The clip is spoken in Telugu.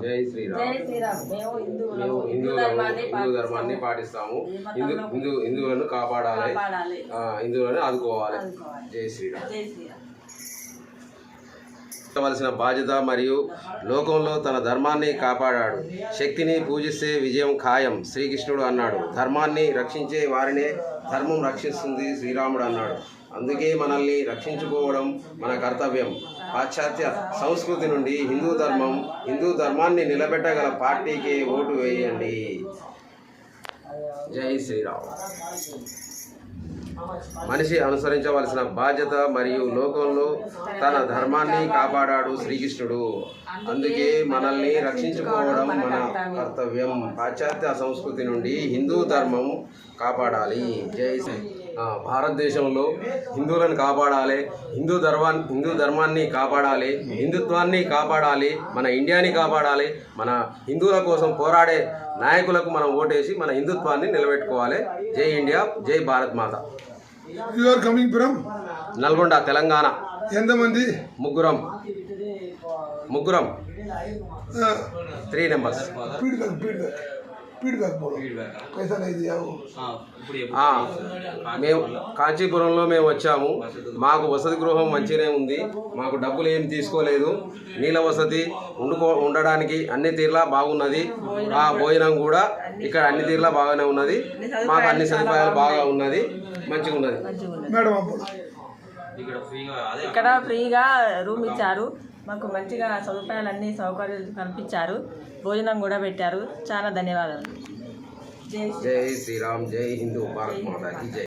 జై శ్రీరామ్. జై శ్రీరామ్. మేము హిందూ ధర్మాన్ని పాటిస్తాము. హిందువులను కాపాడాలి, హిందువులను ఆదుకోవాలి. జై శ్రీరామ్. వలసిన బాధ్యత మరియు లోకంలో తన ధర్మాన్ని కాపాడాడు. శక్తిని పూజిస్తే విజయం ఖాయం శ్రీకృష్ణుడు అన్నాడు. ధర్మాన్ని రక్షించే వారినే ధర్మం రక్షిస్తుంది శ్రీరాముడు అన్నాడు. అందుకే మనల్ని రక్షించుకోవడం మన కర్తవ్యం. పాశ్చాత్య సంస్కృతి నుండి హిందూ ధర్మాన్ని నిలబెట్టగల పార్టీకి ఓటు వేయండి. జై శ్రీరామ్. మనిషి అనుసరించవలసిన బాధ్యత మరియు లోకంలో తన ధర్మాన్ని కాపాడాడు శ్రీకృష్ణుడు. అందుకే మనల్ని రక్షించుకోవడం మన కర్తవ్యం. పాశ్చాత్య సంస్కృతి నుండి హిందూ ధర్మం కాపాడాలి. జై భారతదేశంలో హిందువులను కాపాడాలి, హిందూ ధర్మాన్ని కాపాడాలి, హిందుత్వాన్ని కాపాడాలి, మన ఇండియాని కాపాడాలి. మన హిందువుల కోసం పోరాడే నాయకులకు మనం ఓటేసి మన హిందుత్వాన్ని నిలబెట్టుకోవాలి. జై ఇండియా, జై భారత్ మాత. You are coming from Nalgonda, Telangana. ఎంతమంది? ముగ్గురం. 3 members. మేము కాంచీపురంలో మేము వచ్చాము. మాకు వసతి గృహం మంచిగానే ఉంది. మాకు డబ్బులు ఏం తీసుకోలేదు. నీళ్ళ వసతి ఉండడానికి అన్ని తీర్లా బాగున్నది. ఆ భోజనం కూడా ఇక్కడ అన్ని తీర్లా బాగానే ఉన్నది. మాకు అన్ని సదుపాయాలు బాగా ఉన్నది, మంచిగా ఉన్నది. ఇక్కడ ఫ్రీగా రూమ్ ఇచ్చారు. మాకు మంచిగా సదుపాయాలన్నీ సౌకర్యాలు కల్పించారు. భోజనం కూడా పెట్టారు. చాలా ధన్యవాదాలు. జై శ్రీరామ్. జై హిందూ భారత్ మాతాకి జై.